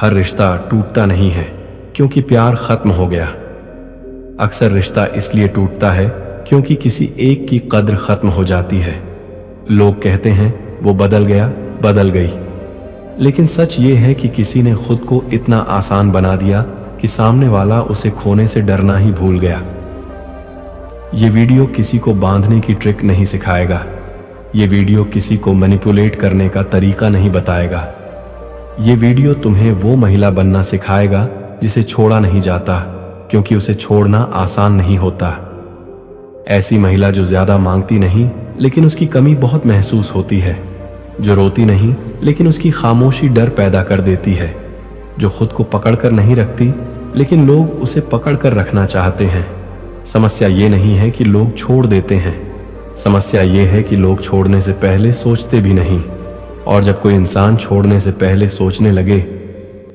हर रिश्ता टूटता नहीं है क्योंकि प्यार खत्म हो गया। अक्सर रिश्ता इसलिए टूटता है क्योंकि किसी एक की कद्र खत्म हो जाती है। लोग कहते हैं वो बदल गया, बदल गई, लेकिन सच ये है कि किसी ने खुद को इतना आसान बना दिया कि सामने वाला उसे खोने से डरना ही भूल गया। ये वीडियो किसी को बांधने की ट्रिक नहीं सिखाएगा। ये वीडियो किसी को मैनिपुलेट करने का तरीका नहीं बताएगा। ये वीडियो तुम्हें वो महिला बनना सिखाएगा जिसे छोड़ा नहीं जाता, क्योंकि उसे छोड़ना आसान नहीं होता। ऐसी महिला जो ज्यादा मांगती नहीं लेकिन उसकी कमी बहुत महसूस होती है, जो रोती नहीं लेकिन उसकी खामोशी डर पैदा कर देती है, जो खुद को पकड़कर नहीं रखती लेकिन लोग उसे पकड़कर रखना चाहते हैं। समस्या ये नहीं है कि लोग छोड़ देते हैं, समस्या ये है कि लोग छोड़ने से पहले सोचते भी नहीं। और जब कोई इंसान छोड़ने से पहले सोचने लगे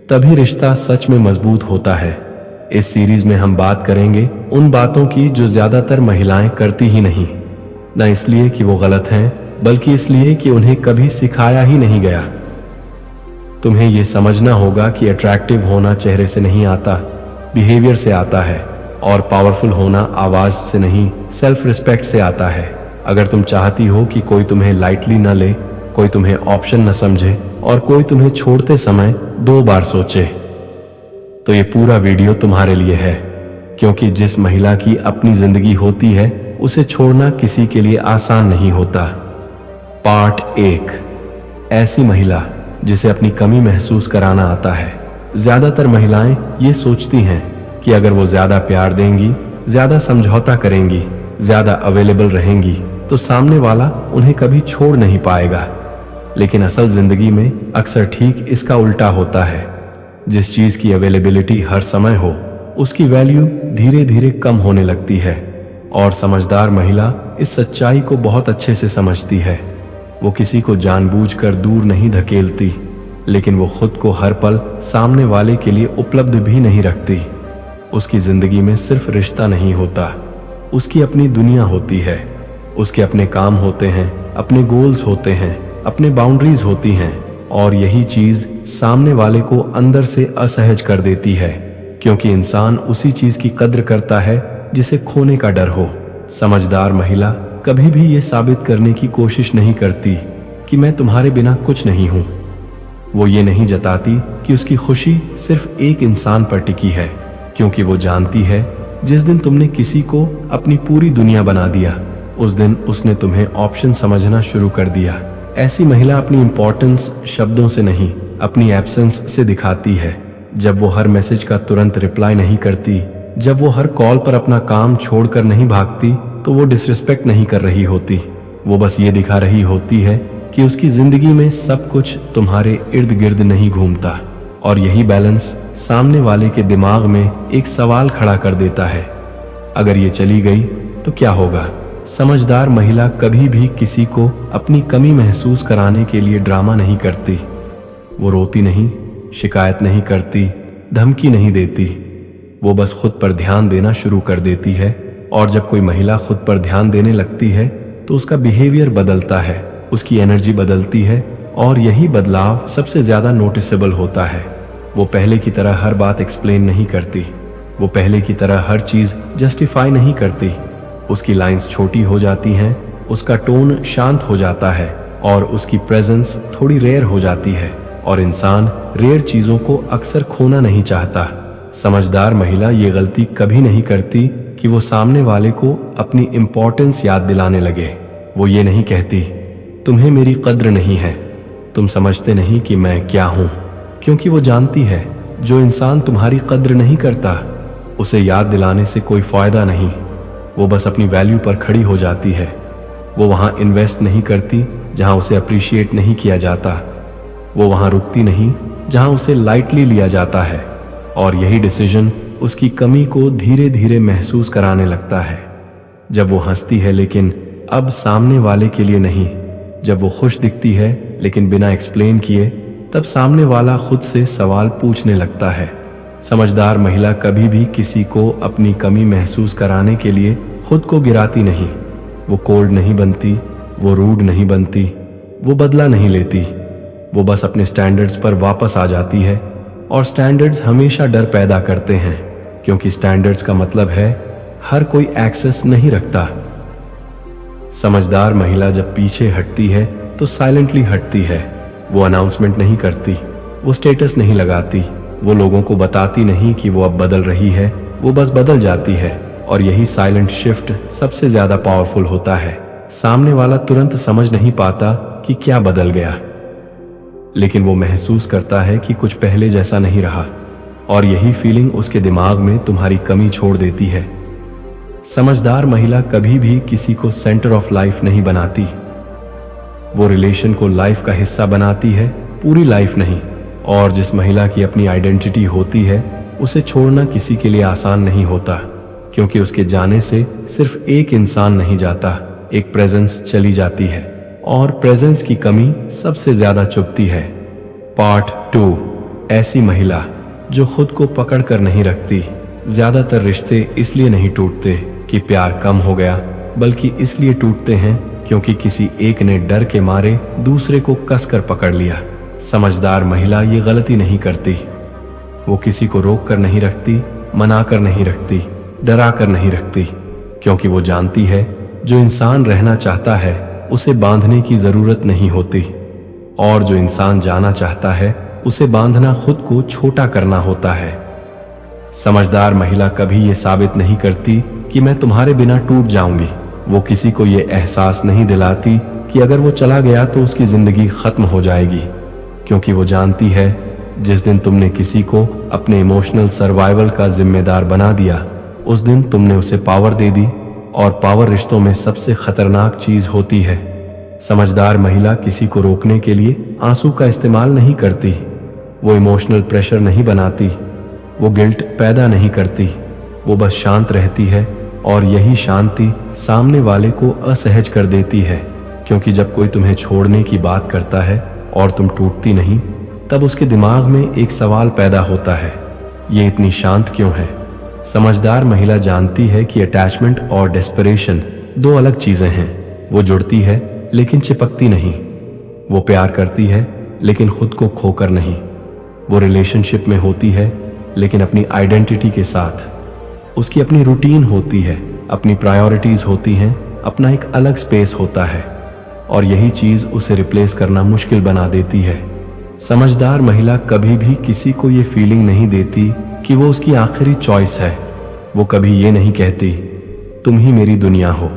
तभी रिश्ता सच में मजबूत होता है। इस सीरीज में हम बात करेंगे उन बातों की जो ज्यादातर महिलाएं करती ही नहीं, न इसलिए कि वो गलत हैं बल्कि इसलिए कि उन्हें कभी सिखाया ही नहीं गया। तुम्हें यह समझना होगा कि अट्रैक्टिव होना चेहरे से नहीं आता, बिहेवियर से आता है, और पावरफुल होना आवाज से नहीं, सेल्फ रिस्पेक्ट से आता है। अगर तुम चाहती हो कि कोई तुम्हें लाइटली न ले, कोई तुम्हें ऑप्शन न समझे और कोई तुम्हें छोड़ते समय 2 बार सोचे, तो ये पूरा वीडियो तुम्हारे लिए है। क्योंकि जिस महिला की अपनी जिंदगी होती है उसे छोड़ना किसी के लिए आसान नहीं होता। पार्ट 1, ऐसी महिला जिसे अपनी कमी महसूस कराना आता है। ज्यादातर महिलाएं ये सोचती हैं कि अगर वो ज्यादा प्यार देंगी, ज्यादा समझौता करेंगी, ज्यादा अवेलेबल रहेंगी तो सामने वाला उन्हें कभी छोड़ नहीं पाएगा। लेकिन असल जिंदगी में अक्सर ठीक इसका उल्टा होता है। जिस चीज की अवेलेबिलिटी हर समय हो उसकी वैल्यू धीरे धीरे कम होने लगती है। और समझदार महिला इस सच्चाई को बहुत अच्छे से समझती है। वो किसी को जानबूझकर दूर नहीं धकेलती, लेकिन वो खुद को हर पल सामने वाले के लिए उपलब्ध भी नहीं रखती। उसकी जिंदगी में सिर्फ रिश्ता नहीं होता, उसकी अपनी दुनिया होती है। उसके अपने काम होते हैं, अपने गोल्स होते हैं, अपने बाउंड्रीज होती हैं, और यही चीज सामने वाले को अंदर से असहज कर देती है, क्योंकि इंसान उसी चीज की कद्र करता है जिसे खोने का डर हो। समझदार महिला कभी भी ये साबित करने की कोशिश नहीं करती कि मैं तुम्हारे बिना कुछ नहीं हूं। वो ये नहीं जताती कि उसकी खुशी सिर्फ एक इंसान पर टिकी है, क्योंकि वो जानती है जिस दिन तुमने किसी को अपनी पूरी दुनिया बना दिया उस दिन उसने तुम्हें ऑप्शन समझना शुरू कर दिया। ऐसी महिला अपनी इंपॉर्टेंस शब्दों से नहीं, अपनी एब्सेंस से दिखाती है। जब वो हर मैसेज का तुरंत रिप्लाई नहीं करती, जब वो हर कॉल पर अपना काम छोड़कर नहीं भागती, तो वो डिसरिस्पेक्ट नहीं कर रही होती। वो बस ये दिखा रही होती है कि उसकी जिंदगी में सब कुछ तुम्हारे इर्द गिर्द नहीं घूमता। और यही बैलेंस सामने वाले के दिमाग में एक सवाल खड़ा कर देता है, अगर ये चली गई तो क्या होगा? समझदार महिला कभी भी किसी को अपनी कमी महसूस कराने के लिए ड्रामा नहीं करती। वो रोती नहीं, शिकायत नहीं करती, धमकी नहीं देती। वो बस खुद पर ध्यान देना शुरू कर देती है। और जब कोई महिला खुद पर ध्यान देने लगती है तो उसका बिहेवियर बदलता है, उसकी एनर्जी बदलती है, और यही बदलाव सबसे ज्यादा नोटिसेबल होता है। वो पहले की तरह हर बात एक्सप्लेन नहीं करती, वो पहले की तरह हर चीज जस्टिफाई नहीं करती। उसकी लाइंस छोटी हो जाती हैं, उसका टोन शांत हो जाता है, और उसकी प्रेजेंस थोड़ी रेयर हो जाती है। और इंसान रेयर चीजों को अक्सर खोना नहीं चाहता। समझदार महिला ये गलती कभी नहीं करती कि वो सामने वाले को अपनी इंपॉर्टेंस याद दिलाने लगे। वो ये नहीं कहती, तुम्हें मेरी कद्र नहीं है, तुम समझते नहीं कि मैं क्या हूं। क्योंकि वो जानती है जो इंसान तुम्हारी कद्र नहीं करता उसे याद दिलाने से कोई फायदा नहीं। वो बस अपनी वैल्यू पर खड़ी हो जाती है। वो वहां इन्वेस्ट नहीं करती जहां उसे अप्रिशिएट नहीं किया जाता। वो वहां रुकती नहीं जहां उसे लाइटली लिया जाता है। और यही डिसीजन उसकी कमी को धीरे धीरे महसूस कराने लगता है। जब वो हंसती है लेकिन अब सामने वाले के लिए नहीं, जब वो खुश दिखती है लेकिन बिना एक्सप्लेन किए, तब सामने वाला खुद से सवाल पूछने लगता है। समझदार महिला कभी भी किसी को अपनी कमी महसूस कराने के लिए खुद को गिराती नहीं। वो कोल्ड नहीं बनती, वो रूड नहीं बनती, वो बदला नहीं लेती। वो बस अपने स्टैंडर्ड्स पर वापस आ जाती है। और स्टैंडर्ड्स हमेशा डर पैदा करते हैं, क्योंकि स्टैंडर्ड्स का मतलब है हर कोई एक्सेस नहीं रखता। समझदार महिला जब पीछे हटती है तो साइलेंटली हटती है। वो अनाउंसमेंट नहीं करती, वो स्टेटस नहीं लगाती, वो लोगों को बताती नहीं कि वो अब बदल रही है, वो बस बदल जाती है। और यही साइलेंट शिफ्ट सबसे ज्यादा पावरफुल होता है। सामने वाला तुरंत समझ नहीं पाता कि क्या बदल गया, लेकिन वो महसूस करता है कि कुछ पहले जैसा नहीं रहा, और यही फीलिंग उसके दिमाग में तुम्हारी कमी छोड़ देती है। समझदार महिला कभी भी किसी को सेंटर ऑफ लाइफ नहीं बनाती। वो रिलेशन को लाइफ का हिस्सा बनाती है, पूरी लाइफ नहीं। और जिस महिला की अपनी आइडेंटिटी होती है, उसे छोड़ना किसी के लिए आसान नहीं होता, क्योंकि उसके जाने से सिर्फ एक इंसान नहीं जाता, एक प्रेजेंस चली जाती है, और प्रेजेंस की कमी सबसे ज्यादा चुभती है। पार्ट 2, ऐसी महिला जो खुद को पकड़ कर नहीं रखती। ज्यादातर रिश्ते इसलिए नहीं टूटते कि प्यार कम हो गया, बल्कि इसलिए टूटते हैं क्योंकि किसी एक ने डर के मारे दूसरे को कसकर पकड़ लिया। समझदार महिला ये गलती नहीं करती। वो किसी को रोक कर नहीं रखती, मना कर नहीं रखती, डरा कर नहीं रखती, क्योंकि वो जानती है जो इंसान रहना चाहता है उसे बांधने की जरूरत नहीं होती, और जो इंसान जाना चाहता है उसे बांधना खुद को छोटा करना होता है। समझदार महिला कभी ये साबित नहीं करती कि मैं तुम्हारे बिना टूट जाऊंगी। वो किसी को ये एहसास नहीं दिलाती कि अगर वो चला गया तो उसकी जिंदगी खत्म हो जाएगी, क्योंकि वो जानती है जिस दिन तुमने किसी को अपने इमोशनल सर्वाइवल का जिम्मेदार बना दिया, उस दिन तुमने उसे पावर दे दी, और पावर रिश्तों में सबसे खतरनाक चीज होती है। समझदार महिला किसी को रोकने के लिए आंसू का इस्तेमाल नहीं करती, वो इमोशनल प्रेशर नहीं बनाती, वो गिल्ट पैदा नहीं करती, वो बस शांत रहती है। और यही शांति सामने वाले को असहज कर देती है, क्योंकि जब कोई तुम्हें छोड़ने की बात करता है और तुम टूटती नहीं, तब उसके दिमाग में एक सवाल पैदा होता है, ये इतनी शांत क्यों है? समझदार महिला जानती है कि अटैचमेंट और डेस्परेशन दो अलग चीजें हैं। वो जुड़ती है लेकिन चिपकती नहीं। वो प्यार करती है लेकिन खुद को खोकर नहीं। वो रिलेशनशिप में होती है लेकिन अपनी आइडेंटिटी के साथ। उसकी अपनी रूटीन होती है, अपनी प्रायोरिटीज होती हैं, अपना एक अलग स्पेस होता है, और यही चीज उसे रिप्लेस करना मुश्किल बना देती है। समझदार महिला कभी भी किसी को ये फीलिंग नहीं देती कि वो उसकी आखिरी चॉइस है। वो कभी ये नहीं कहती तुम ही मेरी दुनिया हो,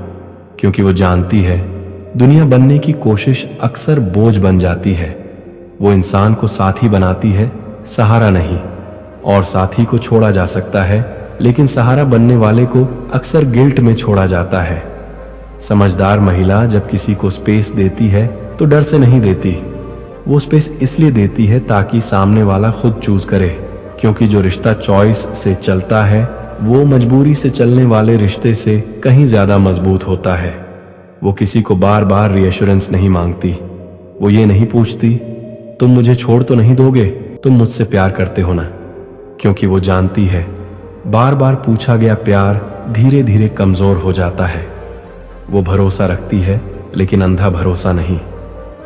क्योंकि वो जानती है दुनिया बनने की कोशिश अक्सर बोझ बन जाती है। वो इंसान को साथी बनाती है, सहारा नहीं। और साथी को छोड़ा जा सकता है, लेकिन सहारा बनने वाले को अक्सर गिल्ट में छोड़ा जाता है। समझदार महिला जब किसी को स्पेस देती है तो डर से नहीं देती। वो स्पेस इसलिए देती है ताकि सामने वाला खुद चूज करे, क्योंकि जो रिश्ता चॉइस से चलता है वो मजबूरी से चलने वाले रिश्ते से कहीं ज्यादा मजबूत होता है। वो किसी को बार बार रीएश्योरेंस नहीं मांगती। वो ये नहीं पूछती तुम मुझे छोड़ तो नहीं दोगे, तुम मुझसे प्यार करते हो ना, क्योंकि वो जानती है बार बार पूछा गया प्यार धीरे धीरे कमजोर हो जाता है। वो भरोसा रखती है लेकिन अंधा भरोसा नहीं।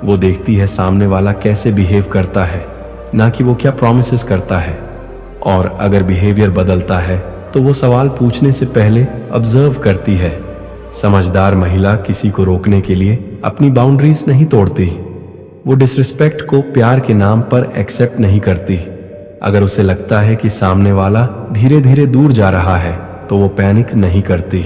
वो देखती है सामने वाला कैसे बिहेव करता है, ना कि वो क्या प्रॉमिसेस करता है। और अगर बिहेवियर बदलता है तो वो सवाल पूछने से पहले ऑब्जर्व करती है। समझदार महिला किसी को रोकने के लिए अपनी बाउंड्रीज नहीं तोड़ती। वो डिसरिस्पेक्ट को प्यार के नाम पर एक्सेप्ट नहीं करती। अगर उसे लगता है कि सामने वाला धीरे धीरे दूर जा रहा है तो वो पैनिक नहीं करती।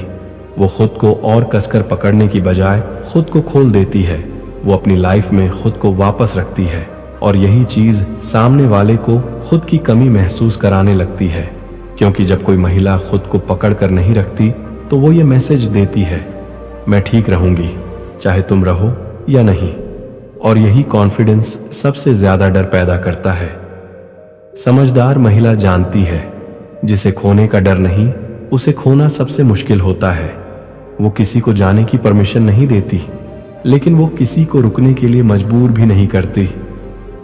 वो खुद को और कसकर पकड़ने की बजाय खुद को खोल देती है। वो अपनी लाइफ में खुद को वापस रखती है, और यही चीज सामने वाले को खुद की कमी महसूस कराने लगती है, क्योंकि जब कोई महिला खुद को पकड़ कर नहीं रखती तो वो ये मैसेज देती है मैं ठीक रहूंगी चाहे तुम रहो या नहीं। और यही कॉन्फिडेंस सबसे ज्यादा डर पैदा करता है। समझदार महिला जानती है जिसे खोने का डर नहीं, उसे खोना सबसे मुश्किल होता है। वो किसी को जाने की परमिशन नहीं देती, लेकिन वो किसी को रुकने के लिए मजबूर भी नहीं करती।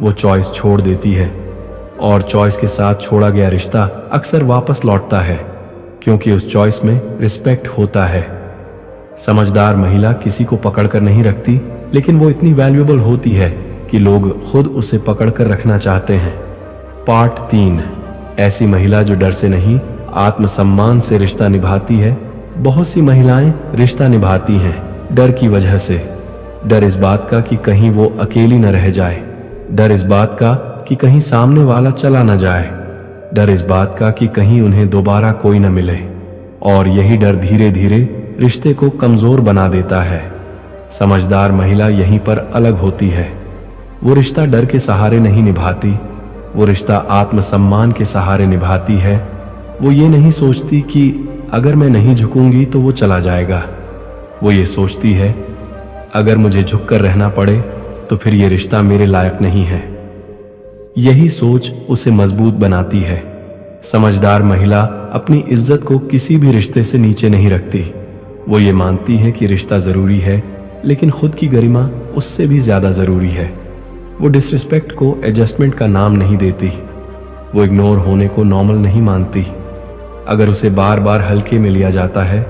वो चॉइस छोड़ देती है, और चॉइस के साथ छोड़ा गया रिश्ता अक्सर वापस लौटता है, क्योंकि उस चॉइस में रिस्पेक्ट होता है। समझदार महिला किसी को पकड़कर नहीं रखती, लेकिन वो इतनी वैल्यूएबल होती है कि लोग खुद उसे पकड़कर रखना चाहते हैं। पार्ट 3। ऐसी महिला जो डर से नहीं आत्मसम्मान से रिश्ता निभाती है। बहुत सी महिलाएं रिश्ता निभाती हैं डर की वजह से। डर इस बात का कि कहीं वो अकेली न रह जाए, डर इस बात का कि कहीं सामने वाला चला न जाए, डर इस बात का कि कहीं उन्हें दोबारा कोई न मिले। और यही डर धीरे धीरे रिश्ते को कमजोर बना देता है। समझदार महिला यहीं पर अलग होती है। वो रिश्ता डर के सहारे नहीं निभाती, वो रिश्ता आत्मसम्मान के सहारे निभाती है। वो ये नहीं सोचती कि अगर मैं नहीं झुकूंगी तो वो चला जाएगा। वो ये सोचती है अगर मुझे झुककर रहना पड़े तो फिर ये रिश्ता मेरे लायक नहीं है। यही सोच उसे मजबूत बनाती है। समझदार महिला अपनी इज्जत को किसी भी रिश्ते से नीचे नहीं रखती। वो ये मानती है कि रिश्ता जरूरी है, लेकिन खुद की गरिमा उससे भी ज्यादा जरूरी है। वो डिसरिस्पेक्ट को एडजस्टमेंट का नाम नहीं देती। वो इग्नोर होने को नॉर्मल नहीं मानती। अगर उसे बार बार हल्के में लिया जाता है,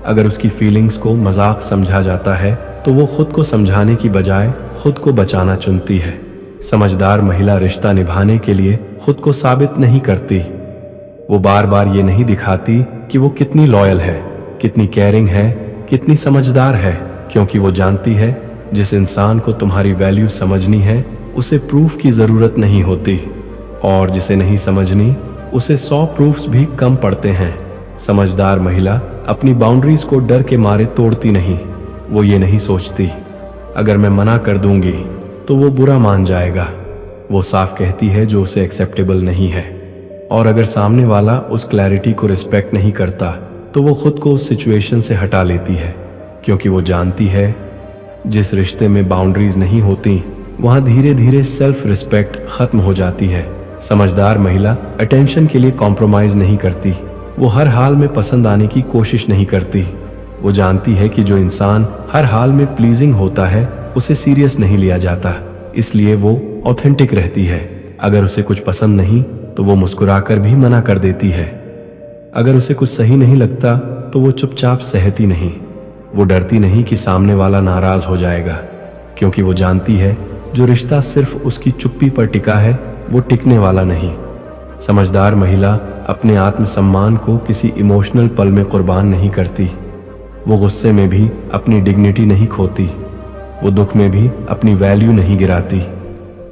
अगर उसकी फीलिंग्स को मजाक समझा जाता है, तो वो खुद को समझाने की बजाय खुद को बचाना चुनती है। समझदार महिला रिश्ता निभाने के लिए खुद को साबित नहीं करती। वो बार बार ये नहीं दिखाती कि वो कितनी लॉयल है, कितनी केयरिंग है, कितनी समझदार है, क्योंकि वो जानती है जिस इंसान को तुम्हारी वैल्यू समझनी है उसे प्रूफ की जरूरत नहीं होती, और जिसे नहीं समझनी उसे 100 प्रूफ्स भी कम पड़ते हैं। समझदार महिला अपनी बाउंड्रीज को डर के मारे तोड़ती नहीं। वो ये नहीं सोचती अगर मैं मना कर दूंगी तो वो बुरा मान जाएगा। वो साफ कहती है जो उसे एक्सेप्टेबल नहीं है, और अगर सामने वाला उस क्लैरिटी को रिस्पेक्ट नहीं करता तो वो खुद को उस सिचुएशन से हटा लेती है, क्योंकि वो जानती है जिस रिश्ते में बाउंड्रीज नहीं होती वहां धीरे धीरे सेल्फ रिस्पेक्ट खत्म हो जाती है। समझदार महिला अटेंशन के लिए कॉम्प्रोमाइज नहीं करती। वो हर हाल में पसंद आने की कोशिश नहीं करती। वो जानती है कि जो इंसान हर हाल में प्लीजिंग होता है उसे सीरियस नहीं लिया जाता, इसलिए वो ऑथेंटिक रहती है। अगर उसे कुछ पसंद नहीं तो वो मुस्कुराकर भी मना कर देती है। अगर उसे कुछ सही नहीं लगता तो वो चुपचाप सहती नहीं। वो डरती नहीं कि सामने वाला नाराज हो जाएगा, क्योंकि वो जानती है जो रिश्ता सिर्फ उसकी चुप्पी पर टिका है वो टिकने वाला नहीं। समझदार महिला अपने आत्मसम्मान को किसी इमोशनल पल में कुर्बान नहीं करती। वो गुस्से में भी अपनी डिग्निटी नहीं खोती। वो दुख में भी अपनी वैल्यू नहीं गिराती।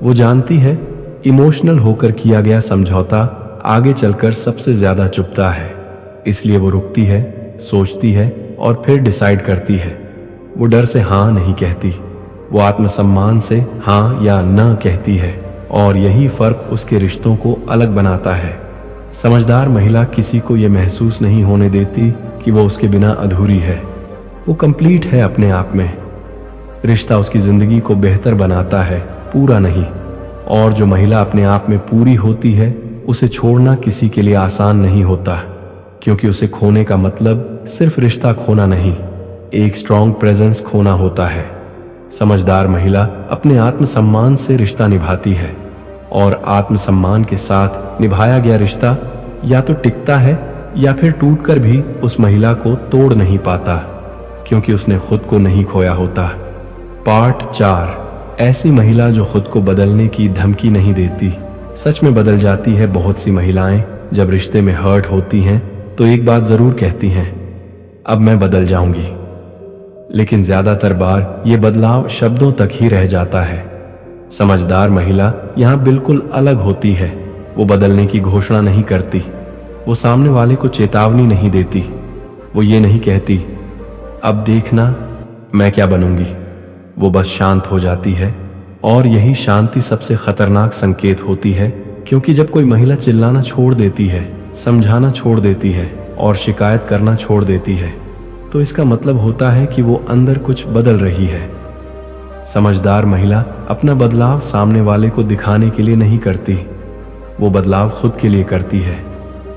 वो जानती है इमोशनल होकर किया गया समझौता आगे चलकर सबसे ज्यादा चुभता है, इसलिए वो रुकती है, सोचती है और फिर डिसाइड करती है। वो डर से हाँ नहीं कहती, वो आत्मसम्मान से हाँ या न कहती है, और यही फर्क उसके रिश्तों को अलग बनाता है। समझदार महिला किसी को यह महसूस नहीं होने देती कि वो उसके बिना अधूरी है। वो कंप्लीट है अपने आप में। रिश्ता उसकी जिंदगी को बेहतर बनाता है, पूरा नहीं। और जो महिला अपने आप में पूरी होती है उसे छोड़ना किसी के लिए आसान नहीं होता, क्योंकि उसे खोने का मतलब सिर्फ रिश्ता खोना नहीं, एक स्ट्रॉन्ग प्रेजेंस खोना होता है। समझदार महिला अपने आत्मसम्मान से रिश्ता निभाती है, और आत्मसम्मान के साथ निभाया गया रिश्ता या तो टिकता है या फिर टूटकर भी उस महिला को तोड़ नहीं पाता, क्योंकि उसने खुद को नहीं खोया होता। पार्ट 4। ऐसी महिला जो खुद को बदलने की धमकी नहीं देती। सच में बदल जाती है। बहुत सी महिलाएं जब रिश्ते में हर्ट होती हैं तो एक बात जरूर कहती हैं, अब मैं बदल जाऊंगी, लेकिन ज्यादातर बार ये बदलाव शब्दों तक ही रह जाता है। समझदार महिला यहाँ बिल्कुल अलग होती है। वो बदलने की घोषणा नहीं करती, वो सामने वाले को चेतावनी नहीं देती, वो ये नहीं कहती अब देखना मैं क्या बनूंगी। वो बस शांत हो जाती है, और यही शांति सबसे खतरनाक संकेत होती है, क्योंकि जब कोई महिला चिल्लाना छोड़ देती है, समझाना छोड़ देती है और शिकायत करना छोड़ देती है, तो इसका मतलब होता है कि वो अंदर कुछ बदल रही है। समझदार महिला अपना बदलाव सामने वाले को दिखाने के लिए नहीं करती, वो बदलाव खुद के लिए करती है।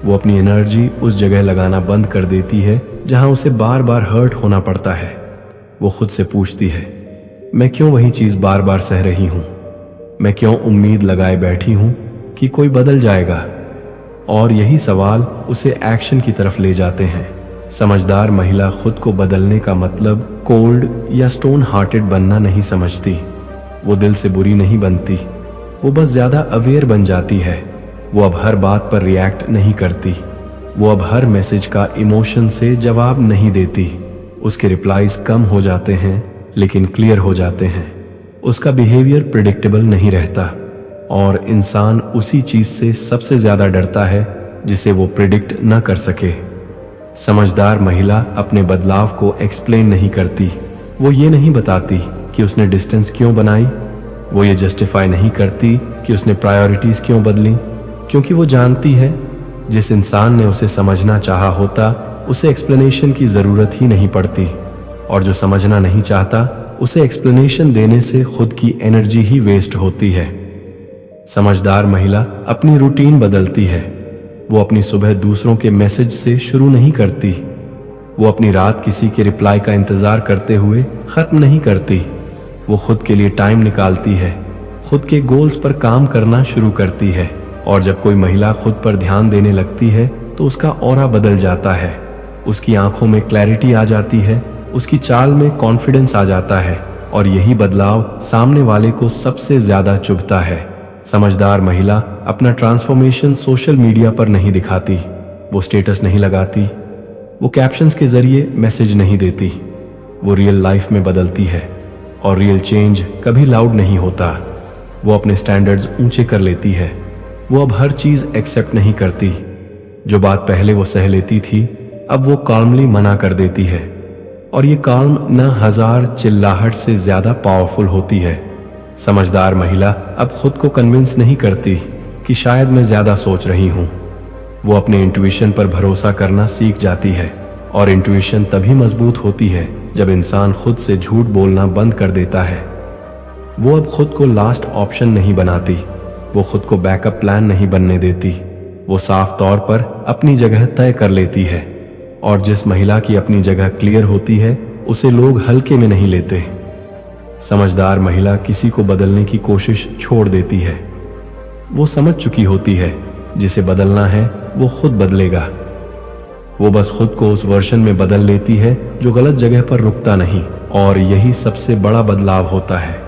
वो अपनी एनर्जी उस जगह लगाना बंद कर देती है जहां उसे बार बार हर्ट होना पड़ता है। वो खुद से पूछती है, मैं क्यों वही चीज बार बार सह रही हूं? मैं क्यों उम्मीद लगाए बैठी हूं कि कोई बदल जाएगा? और यही सवाल उसे एक्शन की तरफ ले जाते हैं। समझदार महिला खुद को बदलने का मतलब कोल्ड या स्टोन हार्टेड बनना नहीं समझती। वो दिल से बुरी नहीं बनती, वो बस ज्यादा अवेयर बन जाती है। वो अब हर बात पर रिएक्ट नहीं करती। वो अब हर मैसेज का इमोशन से जवाब नहीं देती। उसके रिप्लाईज कम हो जाते हैं लेकिन क्लियर हो जाते हैं। उसका बिहेवियर प्रिडिक्टेबल नहीं रहता और इंसान उसी चीज से सबसे ज्यादा डरता है जिसे वो प्रिडिक्ट न कर सके। समझदार महिला अपने बदलाव को एक्सप्लेन नहीं करती। वो ये नहीं बताती कि उसने डिस्टेंस क्यों बनाई। वो ये जस्टिफाई नहीं करती कि उसने प्रायोरिटीज क्यों बदली, क्योंकि वो जानती है जिस इंसान ने उसे समझना चाहा होता उसे एक्सप्लेनेशन की जरूरत ही नहीं पड़ती, और जो समझना नहीं चाहता उसे एक्सप्लेनेशन देने से खुद की एनर्जी ही वेस्ट होती है। समझदार महिला अपनी रूटीन बदलती है। वो अपनी सुबह दूसरों के मैसेज से शुरू नहीं करती। वो अपनी रात किसी के रिप्लाई का इंतजार करते हुए खत्म नहीं करती। वो खुद के लिए टाइम निकालती है, खुद के गोल्स पर काम करना शुरू करती है। और जब कोई महिला खुद पर ध्यान देने लगती है तो उसका ऑरा बदल जाता है। उसकी आंखों में क्लैरिटी आ जाती है, उसकी चाल में कॉन्फिडेंस आ जाता है, और यही बदलाव सामने वाले को सबसे ज्यादा चुभता है। समझदार महिला अपना ट्रांसफॉर्मेशन सोशल मीडिया पर नहीं दिखाती। वो स्टेटस नहीं लगाती, वो कैप्शंस के जरिए मैसेज नहीं देती। वो रियल लाइफ में बदलती है, और रियल चेंज कभी लाउड नहीं होता। वो अपने स्टैंडर्ड्स ऊंचे कर लेती है। वो अब हर चीज एक्सेप्ट नहीं करती। जो बात पहले वो सह लेती थी अब वो काल्मली मना कर देती है, और ये काल्म न हजार चिल्लाहट से ज्यादा पावरफुल होती है। समझदार महिला अब खुद को कन्विंस नहीं करती कि शायद मैं ज्यादा सोच रही हूं। वो अपने इंट्यूशन पर भरोसा करना सीख जाती है, और इंट्यूशन तभी मजबूत होती है जब इंसान खुद से झूठ बोलना बंद कर देता है। वो अब खुद को लास्ट ऑप्शन नहीं बनाती। वो खुद को बैकअप प्लान नहीं बनने देती। वो साफ तौर पर अपनी जगह तय कर लेती है, और जिस महिला की अपनी जगह क्लियर होती है उसे लोग हल्के में नहीं लेते। समझदार महिला किसी को बदलने की कोशिश छोड़ देती है। वो समझ चुकी होती है जिसे बदलना है वो खुद बदलेगा। वो बस खुद को उस वर्जन में बदल लेती है जो गलत जगह पर रुकता नहीं, और यही सबसे बड़ा बदलाव होता है।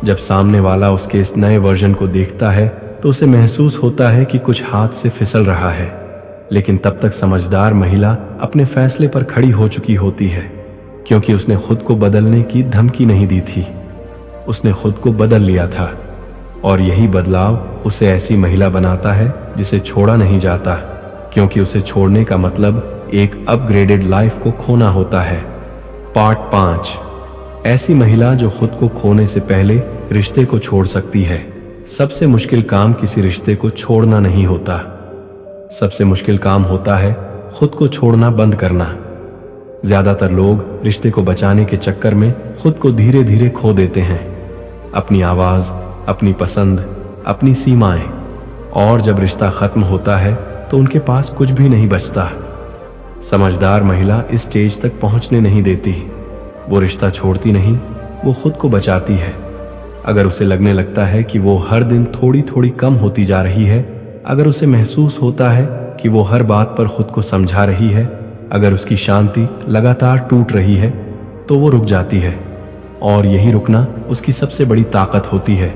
जब सामने वाला उसके इस नए वर्जन को देखता है तो उसे महसूस होता है कि कुछ हाथ से फिसल रहा है, लेकिन तब तक समझदार महिला अपने फैसले पर खड़ी हो चुकी होती है, क्योंकि उसने खुद को बदलने की धमकी नहीं दी थी। उसने खुद को बदल लिया था, और यही बदलाव उसे ऐसी महिला बनाता है जिसे छोड़ा नहीं जाता, क्योंकि उसे छोड़ने का मतलब एक अपग्रेडेड लाइफ को खोना होता है। पार्ट 5, ऐसी महिला जो खुद को खोने से पहले रिश्ते को छोड़ सकती है। सबसे मुश्किल काम किसी रिश्ते को छोड़ना नहीं होता। सबसे मुश्किल काम होता है खुद को छोड़ना बंद करना। ज्यादातर लोग रिश्ते को बचाने के चक्कर में खुद को धीरे धीरे खो देते हैं। अपनी आवाज, अपनी पसंद, अपनी सीमाएं, और जब रिश्ता खत्म होता है तो उनके पास कुछ भी नहीं बचता। समझदार महिला इस स्टेज तक पहुंचने नहीं देती। वो रिश्ता छोड़ती नहीं, वो खुद को बचाती है। अगर उसे लगने लगता है कि वो हर दिन थोड़ी थोड़ी कम होती जा रही है, अगर उसे महसूस होता है कि वो हर बात पर खुद को समझा रही है, अगर उसकी शांति लगातार टूट रही है, तो वो रुक जाती है, और यही रुकना उसकी सबसे बड़ी ताकत होती है।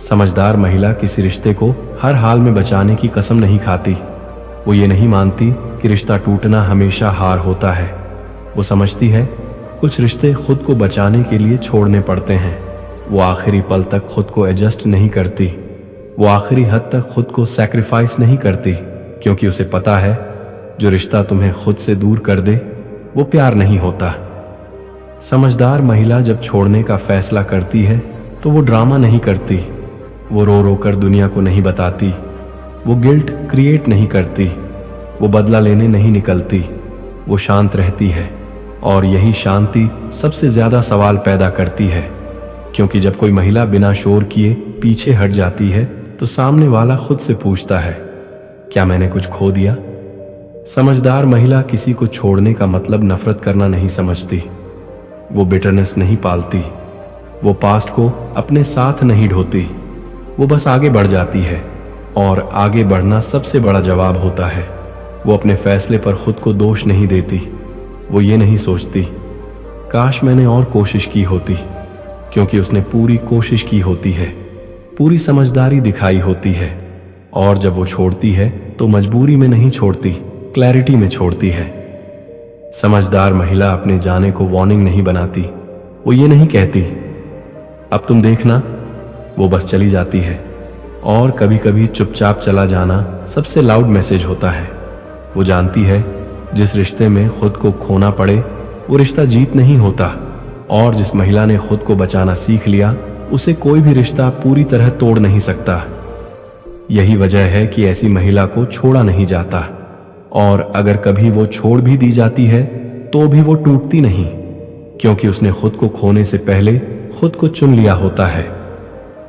समझदार महिला किसी रिश्ते को हर हाल में बचाने की कसम नहीं खाती। वो ये नहीं मानती कि रिश्ता टूटना हमेशा हार होता है। वो समझती है कुछ रिश्ते खुद को बचाने के लिए छोड़ने पड़ते हैं। वो आखिरी पल तक खुद को एडजस्ट नहीं करती। वो आखिरी हद तक खुद को सैक्रिफाइस नहीं करती, क्योंकि उसे पता है जो रिश्ता तुम्हें खुद से दूर कर दे वो प्यार नहीं होता। समझदार महिला जब छोड़ने का फैसला करती है तो वो ड्रामा नहीं करती। वो रो रो कर दुनिया को नहीं बताती। वो गिल्ट क्रिएट नहीं करती। वो बदला लेने नहीं निकलती। वो शांत रहती है, और यही शांति सबसे ज्यादा सवाल पैदा करती है, क्योंकि जब कोई महिला बिना शोर किए पीछे हट जाती है तो सामने वाला खुद से पूछता है, क्या मैंने कुछ खो दिया? समझदार महिला किसी को छोड़ने का मतलब नफरत करना नहीं समझती। वो बिटरनेस नहीं पालती। वो पास्ट को अपने साथ नहीं ढोती। वो बस आगे बढ़ जाती है, और आगे बढ़ना सबसे बड़ा जवाब होता है। वो अपने फैसले पर खुद को दोष नहीं देती। वो ये नहीं सोचती, काश मैंने और कोशिश की होती, क्योंकि उसने पूरी कोशिश की होती है, पूरी समझदारी दिखाई होती है, और जब वो छोड़ती है तो मजबूरी में नहीं छोड़ती, क्लैरिटी में छोड़ती है। समझदार महिला अपने जाने को वार्निंग नहीं बनाती। वो ये नहीं कहती अब तुम देखना, वो बस चली जाती है। और कभी कभी चुपचाप चला जाना सबसे लाउड मैसेज होता है। वो जानती है जिस रिश्ते में खुद को खोना पड़े वो रिश्ता जीत नहीं होता, और जिस महिला ने खुद को बचाना सीख लिया उसे कोई भी रिश्ता पूरी तरह तोड़ नहीं सकता। यही वजह है कि ऐसी महिला को छोड़ा नहीं जाता, और अगर कभी वो छोड़ भी दी जाती है तो भी वो टूटती नहीं, क्योंकि उसने खुद को खोने से पहले खुद को चुन लिया होता है।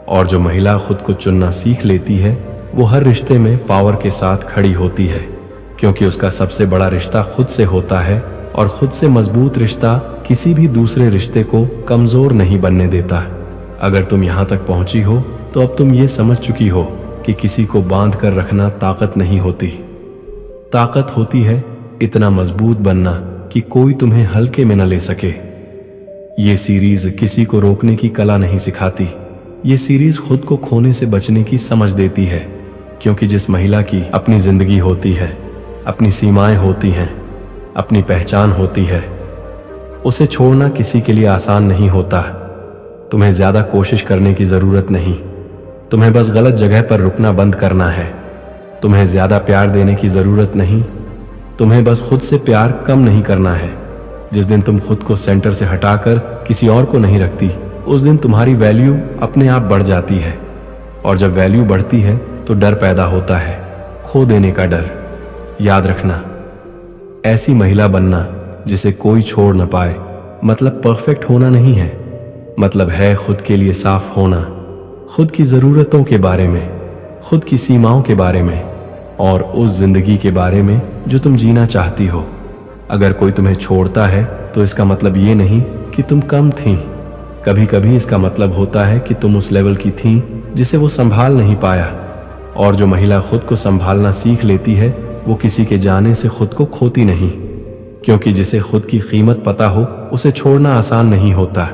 और जो महिला खुद को चुनना सीख लेती है वो हर रिश्ते में पावर के साथ खड़ी होती है, क्योंकि उसका सबसे बड़ा रिश्ता खुद से होता है, और खुद से मजबूत रिश्ता किसी भी दूसरे रिश्ते को कमजोर नहीं बनने देता। अगर तुम यहां तक पहुंची हो तो अब तुम ये समझ चुकी हो कि किसी को बांध कर रखना ताकत नहीं होती। ताकत होती है इतना मजबूत बनना कि कोई तुम्हें हल्के में न ले सके। ये सीरीज किसी को रोकने की कला नहीं सिखाती, ये सीरीज खुद को खोने से बचने की समझ देती है, क्योंकि जिस महिला की अपनी जिंदगी होती है, अपनी सीमाएं होती हैं, अपनी पहचान होती है, उसे छोड़ना किसी के लिए आसान नहीं होता। तुम्हें ज्यादा कोशिश करने की जरूरत नहीं, तुम्हें बस गलत जगह पर रुकना बंद करना है। तुम्हें ज्यादा प्यार देने की जरूरत नहीं, तुम्हें बस खुद से प्यार कम नहीं करना है। जिस दिन तुम खुद को सेंटर से हटाकर किसी और को नहीं रखती, उस दिन तुम्हारी वैल्यू अपने आप बढ़ जाती है, और जब वैल्यू बढ़ती है तो डर पैदा होता है, खो देने का डर। याद रखना, ऐसी महिला बनना जिसे कोई छोड़ न पाए मतलब परफेक्ट होना नहीं है, मतलब है खुद के लिए साफ होना, खुद की जरूरतों के बारे में, खुद की सीमाओं के बारे में, और उस जिंदगी के बारे में जो तुम जीना चाहती हो। अगर कोई तुम्हें छोड़ता है तो इसका मतलब ये नहीं कि तुम कम थी। कभी कभी इसका मतलब होता है कि तुम उस लेवल की थी जिसे वो संभाल नहीं पाया। और जो महिला खुद को संभालना सीख लेती है वो किसी के जाने से खुद को खोती नहीं, क्योंकि जिसे खुद की कीमत पता हो उसे छोड़ना आसान नहीं होता।